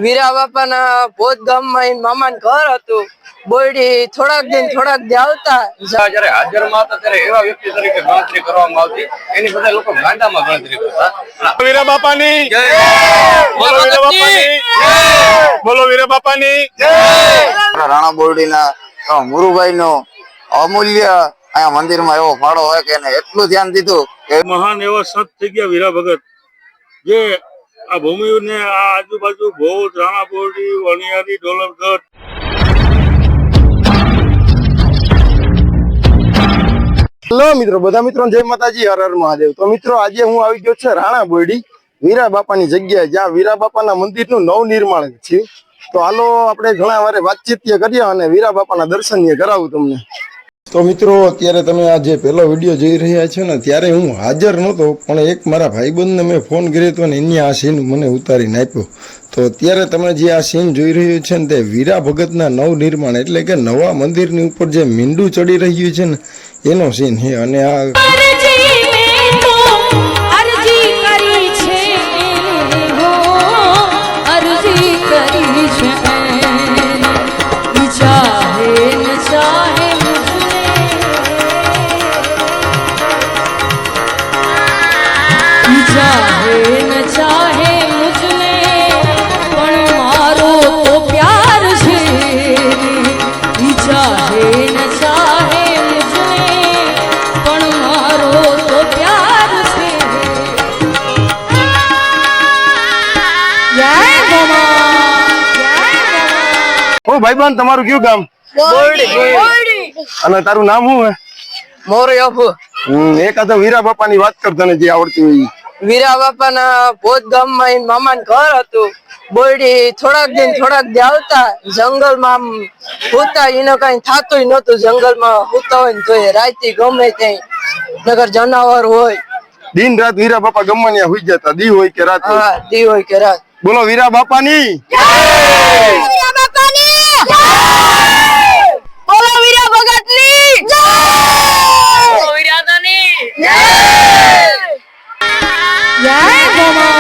વીરા બાપાના ભોજ ગામમાં મામાનું ઘર હતું. બોયડી થોડાક દી આવતા જયારે હાજરમાં હતા ત્યારે એવા વ્યક્તિ તરીકે ગણતરી કરવામાં આવતી, એની બધા લોકો ગાંડામાં ગણતરી કરતા. વીરા બાપાની જય, બોલો વીરા બાપાની જય, બોલો વીરા બાપાની જય. રાણા બોરડીના મુરુભાઈ નો અમૂલ્ય અહીંયા મંદિરમાં એવો ફાળો હોય કે એને એટલું ધ્યાન દીધું કે મહાન એવા સંત થઈ ગયા વીરા ભગત, જે આ ભૂમિને આ આજુબાજુ ભોજ, રાણા બોરડી, વણિયારી, ડોલરગઢ. હેલો મિત્રો, બધા મિત્રો જય માતાજી, હર હર મહાદેવ. તો મિત્રો આજે હું આવી ગયો છે રાણા બોરડી વીરા બાપાની જગ્યાએ, જ્યાં વીરા બાપાના મંદિરનું નવનિર્માણ છે. તો હાલો આપણે ઘણા વારે વાતચીત કરીએ અને વીરા બાપાના દર્શન કરાવું તમને. તો મિત્રો અત્યારે તમે આ જે પહેલો વિડીયો જોઈ રહ્યા છો ને, ત્યારે હું હાજર નહોતો, પણ એક મારા ભાઈબંધને મેં ફોન કર્યો હતો ને એની આ સીન મને ઉતારીને આપ્યો. તો અત્યારે તમે જે આ સીન જોઈ રહ્યું છે ને તે વીરા ભગતના નવનિર્માણ એટલે કે નવા મંદિરની ઉપર જે મીંડું ચડી રહ્યું છે ને એનો સીન છે. અને આ ભાઈબંધ તમારું કયું ગામ? બોરડી. અને તારું નામ શું હે? મોરયાભુ. એકાદો વીરા બાપાની વાત કર તને જે આવડતી હોય. વીરા બાપાના ભોજ ગામમાં મામાનું ઘર હતું. બોયડી થોડાક દી આવતા જંગલમાં હુતા, એને કઈ થાતું નતું. જંગલમાં હુતા હોય ને જોઈએ રાતે ગમે ત્યાં નગર જનાવર હોય. દિન રાત વીરા બાપા ગમે ત્યાં હુઈ જતા, દી હોય કે રાત. હા, દી હોય કે રાત. બોલો વીરા બાપાની જય, વીરા બાપાની જય, બોલો વીરા ભગતની જય, બોલો વીરાદાની જય, જય ગોમા.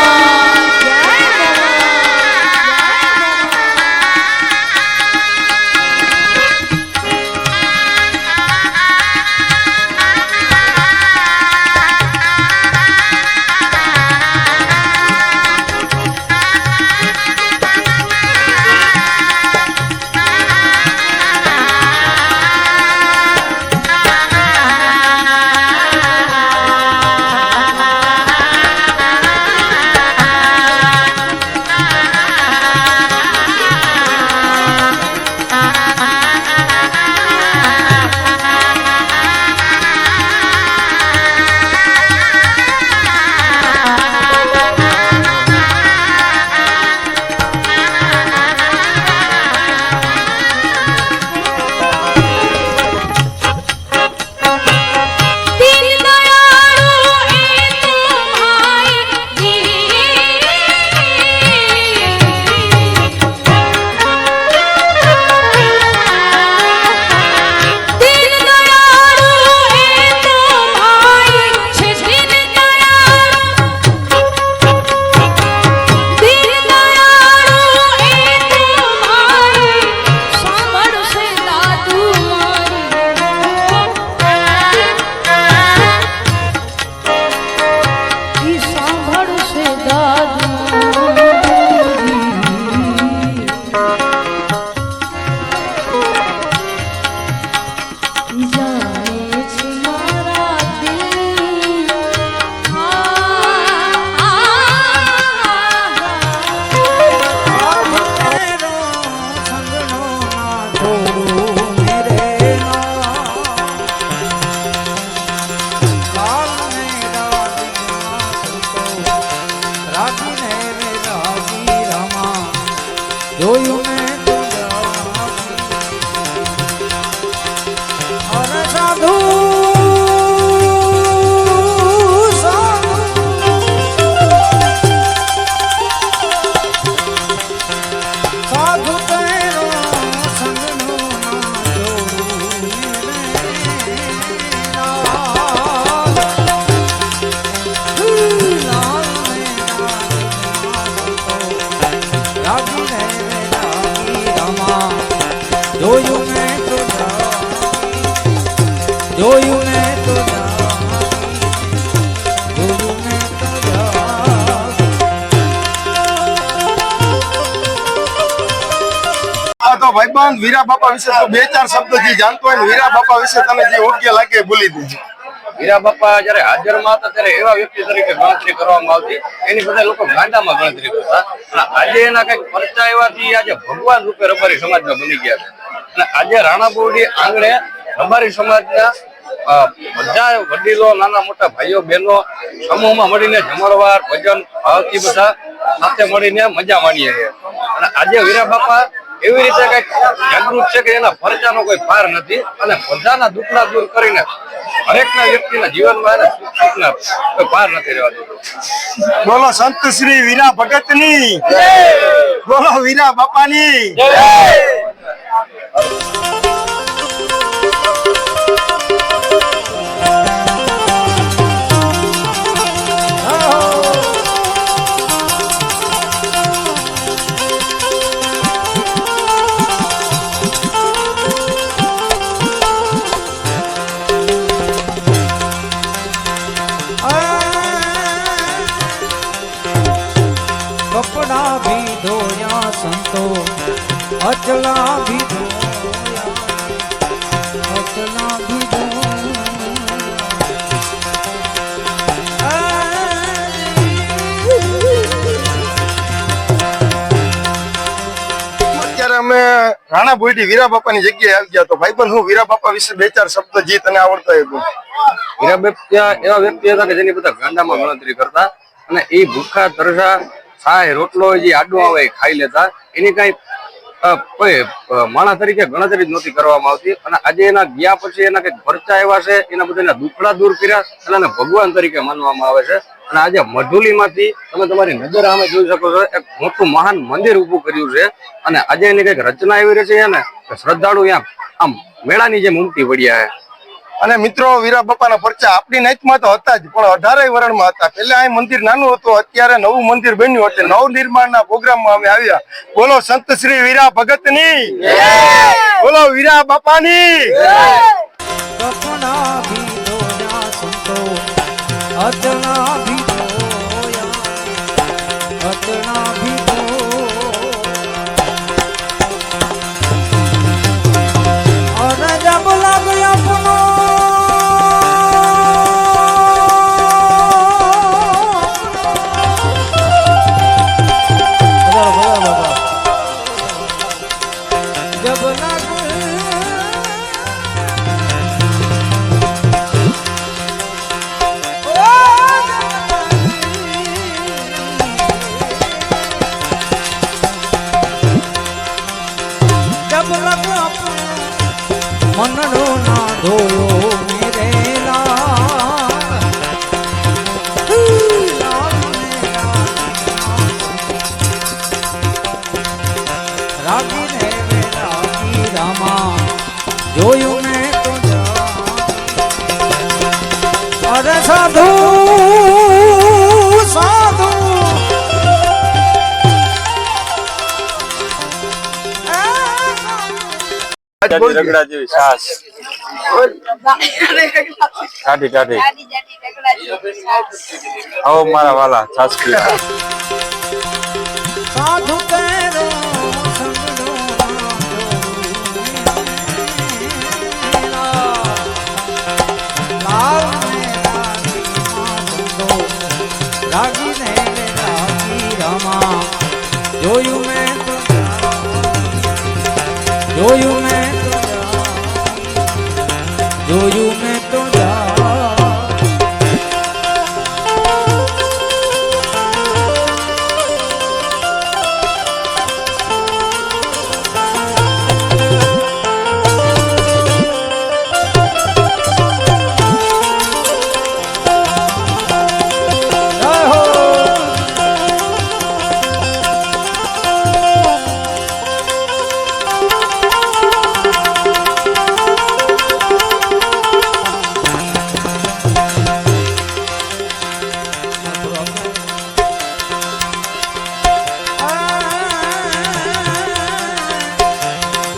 તો ભાઈબંધ વીરા બાપા વિશે તો 2-4 શબ્દો જે જાણતો હોય ને વીરા બાપા વિશે તને જે યોગ્ય લાગે એ બોલી દેજો. વીરા બાપા જયારે હાજરમાં હતા ત્યારે એવા વ્યક્તિ તરીકે ગણતરી કરવામાં આવતી, એની બધા લોકો ગાંડામાં ગણતરી કરતા. અને આજે એના કઈક પરચા એવાથી આજે ભગવાન રૂપે રબારી સમાજમાં બની ગયા છે. અને આજે રાણા બોરડી આંગણે રબારી સમાજના બધા વડીલો, નાના મોટા ભાઈઓ બહેનો સમૂહમાં મળીને જમણવાર ભજન ભાવથી બધા સાથે મળીને મજા માણીએ છીએ. અને આજે વીરા બાપા એવી રીતે કઈક જાગૃત છે કે એના પરચાનો કોઈ પાર નથી. અને બધાના દુઃખના દૂર કરીને હરેકના વ્યક્તિના જીવનમાં એને સુખ દુઃખના કોઈ પાર નથી રહેવા દેતો. બોલો સંત શ્રી વીરા ભગતની, બોલો વીરા બાપાની. कपड़ा भी धोया संतो अचला भी धोया अचला भी અત્યારે અમે રાણા બોરડી વીરા બાપાની જગ્યાએ આવી ગયા. તો ભાઈબંધ હું વીરા બાપા વિશે 2-4 શબ્દ જે તને આવડતા હોય બોલ. વીરા બાપા એવા વ્યક્તિ હતા કે જેની બધા ગાંડામાં ગણતરી કરતા. અને એ ભૂખા તરસા ખાય રોટલો જે આડો આવે એ ખાઈ લેતા. એની કઈ કોઈ માણસ તરીકે ગણતરી જ નહોતી કરવામાં આવતી. અને આજે એના ગયા પછી એના કઈક પરચા એવા છે, એના બધા દુખડા દૂર કર્યા અને એને ભગવાન તરીકે માનવામાં આવે છે. અને આજે મઢુલીમાંથી તમે તમારી નજર સામે જોઈ શકો છો, એક મોટું મહાન મંદિર ઊભું કર્યું છે. અને આજે એની કઈક રચના એવી રહી છે ને કે શ્રદ્ધાળુ અહીંયા આમ મેળાની જેમ ઉમટી પડ્યા છે. અને મિત્રો વીરા બાપાના પરચા આપણી નાઈટમાં તો હતા જ, પણ 18 વરણમાં હતા. પહેલા આ મંદિર નાનું હતું, અત્યારે નવું મંદિર બન્યું એટલે નવ નિર્માણના પ્રોગ્રામમાં અમે આવ્યા. બોલો સંત શ્રી વીરા ભગતની, બોલો વીરા બાપાની. कपड़ा भी धोया संतो अचला भी धोया अचला भी धोया और जब लग अपनो जब लग जब लग मनरो ना धोयो मेरे रागी रे वे रागी रामा જોયું મેં તો અરે સાધુ સાધુ રગડા જેવી છાસ ટાઢી ટાઢી આવો મારા વાલા છાસ પીવા સાધુ તેરો સંગડો રાગી ને રાગી રામા જોયું મેં તો જોયું મેં તો જોયું મેં તો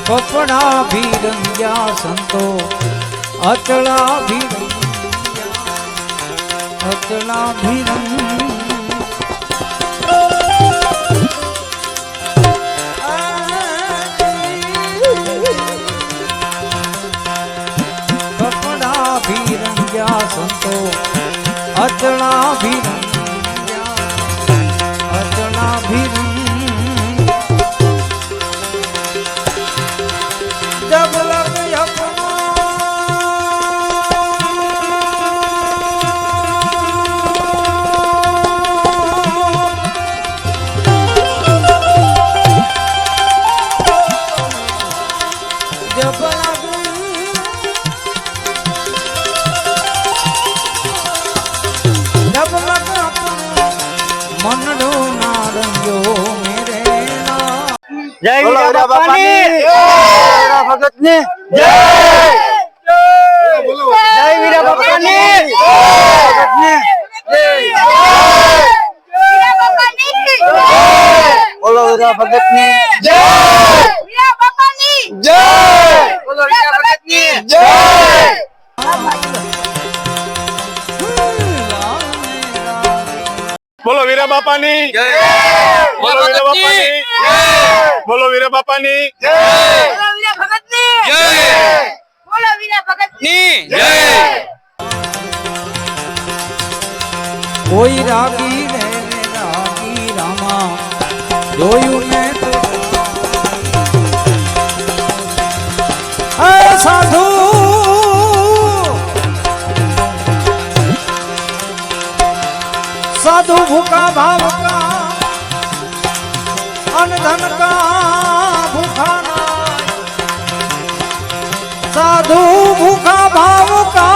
कपड़ा भी रंग्या संतो अचला भी अचला भी અચળા ભીર અચળા ભીર જબ લગ અપના जब लग मनडो नारंगो मेरे જય વીરા બાપાની વીરા ભગતની જય જય વીરા બાપાની ભગતની બોલો વીરા ભગતની જય જય બોલો વીરા ભગતની જય બોલો વીરા બાપાની જય બોલો વીરા બાપાની જય બોલો વીરા બાપાની જય कोई रागी रे रागी रामा જોયું મેં તો સાધુ साधु भूखा भाव का अन धन का भूखा साधु भूखा भाव का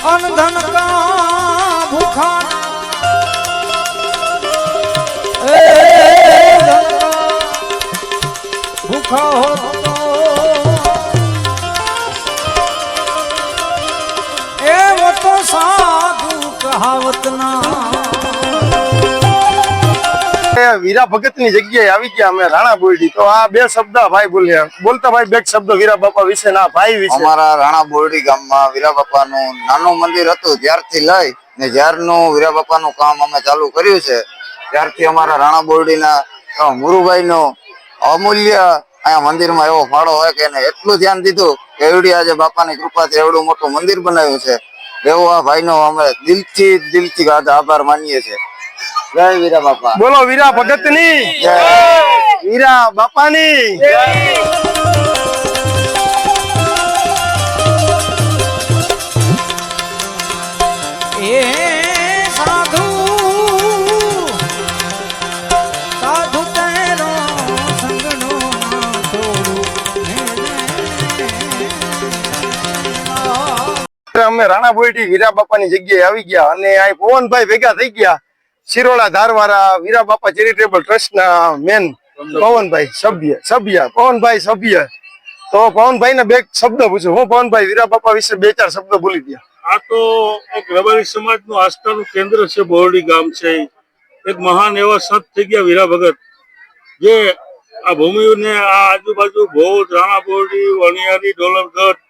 अन धन का भूखा भूखा हो साधु कहावत વીરા ભગત ની જગ્યાએ આવી ગયા અમે રાણા બોરડી તો આ બે શબ્દ ભાઈ બોલ્યા બોલતા ભાઈ બે શબ્દ વીરા બાપા વિશે ના ભાઈ વિશે અમારા રાણા બોરડી ગામમાં વીરા બાપાનું નાનું મંદિર હતું ત્યારથી લઈ ને જ્યારનું વીરા બાપાનું કામ અમે ચાલુ કર્યું છે ત્યારથી અમારા રાણા બોરડીના મુરુભાઈ નો અમૂલ્ય અહીંયા મંદિરમાં એવો ફાળો હોય કે એને એટલું ધ્યાન દીધું કે એવડી આજે બાપાની કૃપાથી એવડું મોટું મંદિર બનાવ્યું છે એવો આ ભાઈનો અમે દિલથી આભાર માનીએ છીએ જય વીરા બાપા બોલો વીરા ભગત ની જય વીરા બાપાની એ સાધુ સાધુ તેરો સંગનો અમે રાણા બોરડી વીરા બાપાની જગ્યાએ આવી ગયા અને આ પવનભાઈ ભેગા થઈ ગયા શિરોડા ધારવાળા વીરા બાપા ચેરિટેબલ ટ્રસ્ટ ના મેન પવનભાઈ સભ્ય પવનભાઈ સભ્ય તો પવનભાઈ ને બે શબ્દ પૂછું હું પવનભાઈ વીરા બાપા વિશે બે ચાર શબ્દ બોલી દે આ તો એક રબારી સમાજનું આસ્થાનું કેન્દ્ર છે બોરડી ગામ છે એક મહાન એવા સંત થઈ ગયા વીરા ભગત જે આ ભૂમિને આ આજુબાજુ ભોજ રાણા બોરડી વણિયારી ડોલરગઢ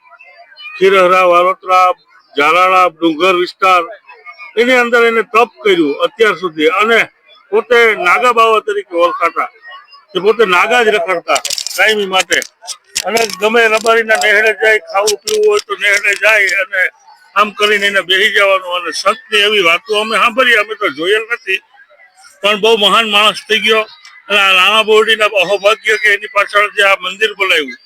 ખીરહરા વાલોતરા ઝાલાળા ડુંગર વિસ્તાર એની અંદર એને તપ કર્યું અત્યાર સુધી અને પોતે નાગા બાવા તરીકે ઓળખાતા એ પોતે નાગા જ રખડતા કાયમી માટે અને ગમે રબારીના નેહડે જાય ખાવું પીવું હોય તો નેહડે જાય અને આમ કરીને એને બેસી જવાનું અને સંતની એવી વાતો અમે સાંભળીએ અમે તો જોયેલ નથી પણ બહુ મહાન માણસ થઈ ગયો અને આ રાણા બોરડીના અહોભાગ્ય કે એની પાછળ જે આ મંદિર બનાવ્યું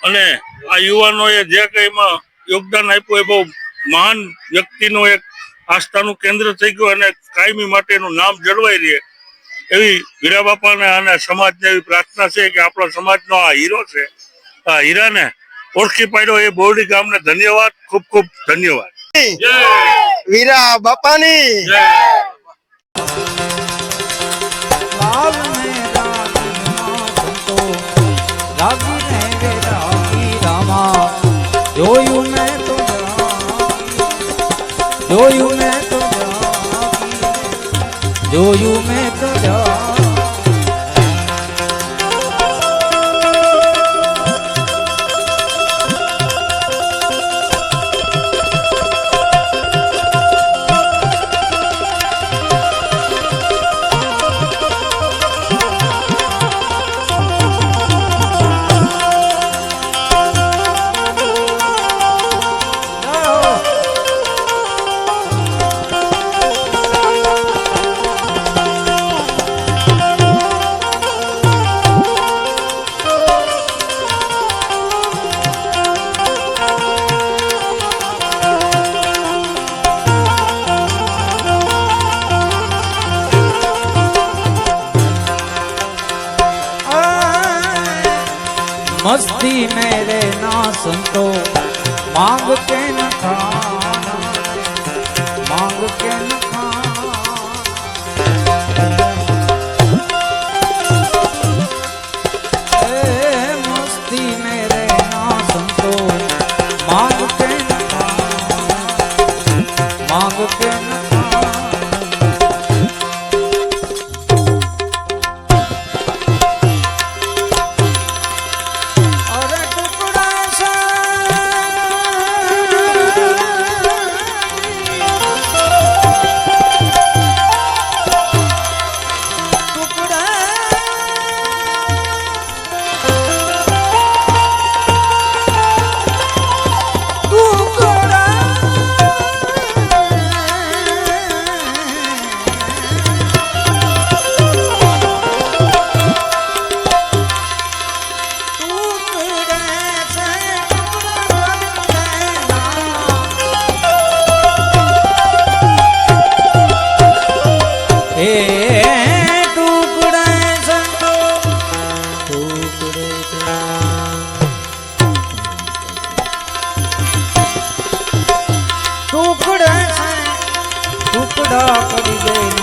અને આ યુવાનોએ જે કઈ એમાં યોગદાન આપ્યું એ બહુ મહાન વ્યક્તિનું એક આસ્થાનું કેન્દ્ર થઈ ગયું અને કાયમી માટે એનું નામ જળવાઈ રહે એવી વીરા બાપાને અને સમાજને એવી પ્રાર્થના છે કે આપણા સમાજનો આ હીરો છે આ હીરાને ઓળખી પાડ્યો એ બોરડી ગામને ધન્યવાદ ખૂબ ખૂબ ધન્યવાદ વીરા બાપાની લાલ ને રાગી ને રાગી રામા જોયું મેં તો જોયું મેં તો જોયું મેં તો मस्ती मेरे ना संतो मांग के न खाना मांग के न खाना ए मस्ती मेरे ना संतो मांग के न खाना मांग के न खाना अरे टुकड़ा सा टुकड़ा टुकड़ा टुकड़ा पड़ गए